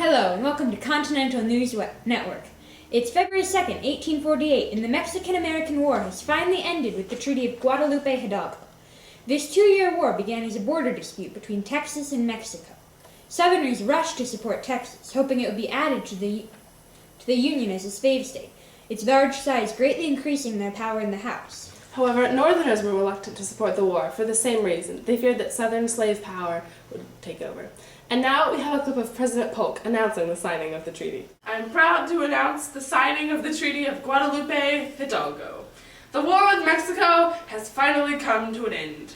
Hello and welcome to Continental News Network. It's February 2nd, 1848, and the Mexican-American War has finally ended with the Treaty of Guadalupe Hidalgo. This two-year war began as a border dispute between Texas and Mexico. Southerners rushed to support Texas, hoping it would be added to the Union as a slave state, its large size greatly increasing their power in the House. However, Northerners were reluctant to support the war for the same reason. They feared that Southern slave power would take over. And now we have a clip of President Polk announcing the signing of the treaty. I am proud to announce the signing of the Treaty of Guadalupe Hidalgo. The war with Mexico has finally come to an end.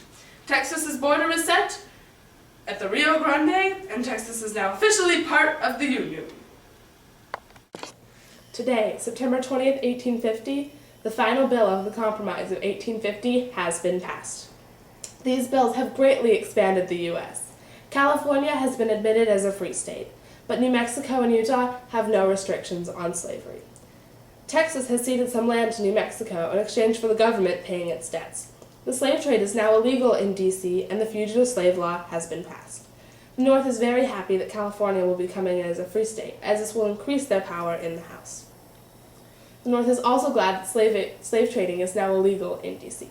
Texas's border is set at the Rio Grande, and Texas is now officially part of the Union. Today, September 20th, 1850, the final bill of the Compromise of 1850 has been passed. These bills have greatly expanded the U.S. California has been admitted as a free state, but New Mexico and Utah have no restrictions on slavery. Texas has ceded some land to New Mexico in exchange for the government paying its debts. The slave trade is now illegal in D.C., and the fugitive slave law has been passed. The North is very happy that California will be coming in as a free state, as this will increase their power in the House. The North is also glad that slave trading is now illegal in D.C.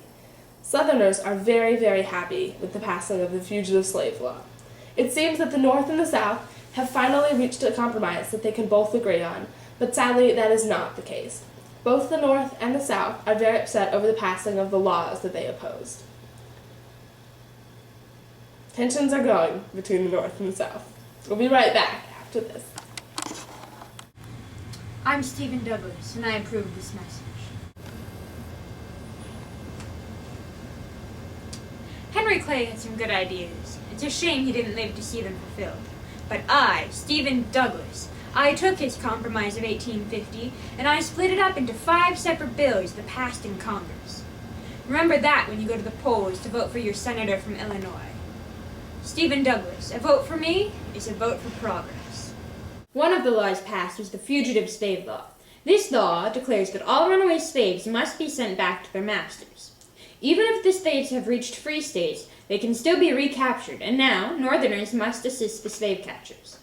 Southerners are very, very happy with the passing of the fugitive slave law. It seems that the North and the South have finally reached a compromise that they can both agree on, but sadly that is not the case. Both the North and the South are very upset over the passing of the laws that they opposed. Tensions are growing between the North and the South. We'll be right back after this. I'm Stephen Douglas, and I approve this message. Henry Clay had some good ideas. It's a shame he didn't live to see them fulfilled. But I, Stephen Douglas, I took his Compromise of 1850, and I split it up into 5 separate bills that passed in Congress. Remember that when you go to the polls to vote for your senator from Illinois. Stephen Douglas, a vote for me is a vote for progress. One of the laws passed was the Fugitive Slave Law. This law declares that all runaway slaves must be sent back to their masters. Even if the slaves have reached free states, they can still be recaptured, and now Northerners must assist the slave catchers.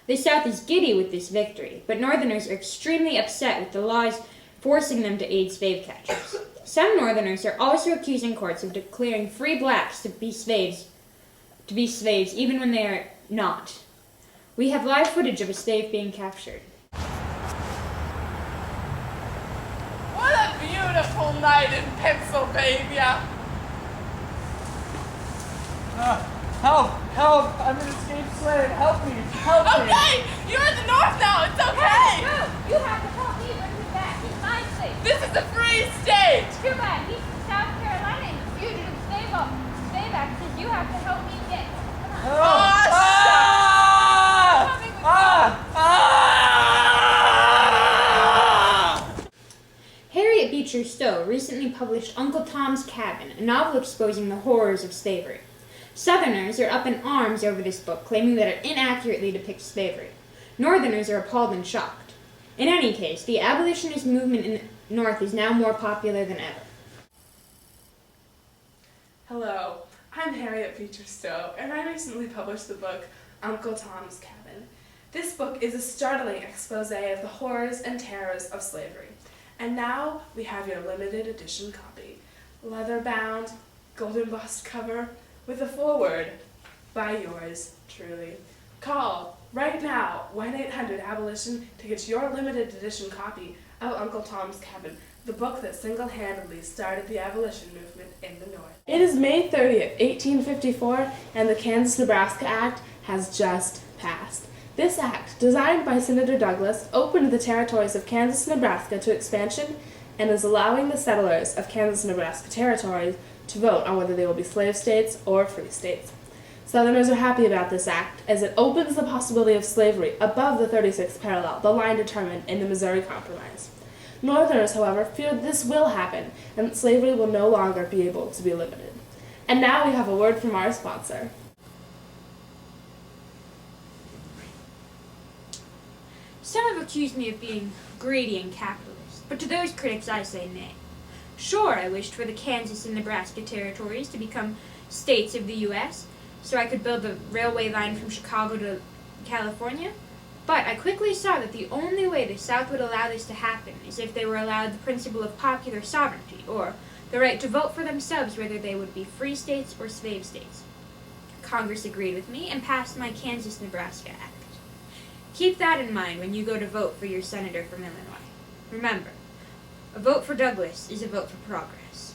The South is giddy with this victory, but Northerners are extremely upset with the laws forcing them to aid slave catchers. Some Northerners are also accusing courts of declaring free blacks to be slaves even when they are not. We have live footage of a slave being captured. What a beautiful night in Pennsylvania! Help! I'm an escaped slave. Help me! Okay! You're in the North now! It's okay! No! You have to help me bring him back. He's my slave. This is a free state! Too bad. He's from South Carolina and the Fugitive Slave Act says you have to help me get. Come on. Harriet Beecher Stowe recently published Uncle Tom's Cabin, a novel exposing the horrors of slavery. Southerners are up in arms over this book, claiming that it inaccurately depicts slavery. Northerners are appalled and shocked. In any case, the abolitionist movement in the North is now more popular than ever. Hello, I'm Harriet Beecher Stowe, and I recently published the book Uncle Tom's Cabin. This book is a startling expose of the horrors and terrors of slavery. And now we have your limited edition copy. Leather-bound, gold embossed cover, with a foreword by yours truly. Call right now 1-800-ABOLITION to get your limited edition copy of Uncle Tom's Cabin, the book that single-handedly started the abolition movement in the North. It is May 30th, 1854, and the Kansas-Nebraska Act has just passed. This act, designed by Senator Douglas, opened the territories of Kansas and Nebraska to expansion and is allowing the settlers of Kansas-Nebraska territories to vote on whether they will be slave states or free states. Southerners are happy about this act, as it opens the possibility of slavery above the 36th parallel, the line determined in the Missouri Compromise. Northerners, however, fear this will happen, and that slavery will no longer be able to be limited. And now we have a word from our sponsor. Some have accused me of being greedy and capitalist, but to those critics I say nay. Sure, I wished for the Kansas and Nebraska territories to become states of the U.S., so I could build a railway line from Chicago to California. But I quickly saw that the only way the South would allow this to happen is if they were allowed the principle of popular sovereignty, or the right to vote for themselves whether they would be free states or slave states. Congress agreed with me and passed my Kansas-Nebraska Act. Keep that in mind when you go to vote for your senator from Illinois. Remember, a vote for Douglas is a vote for progress.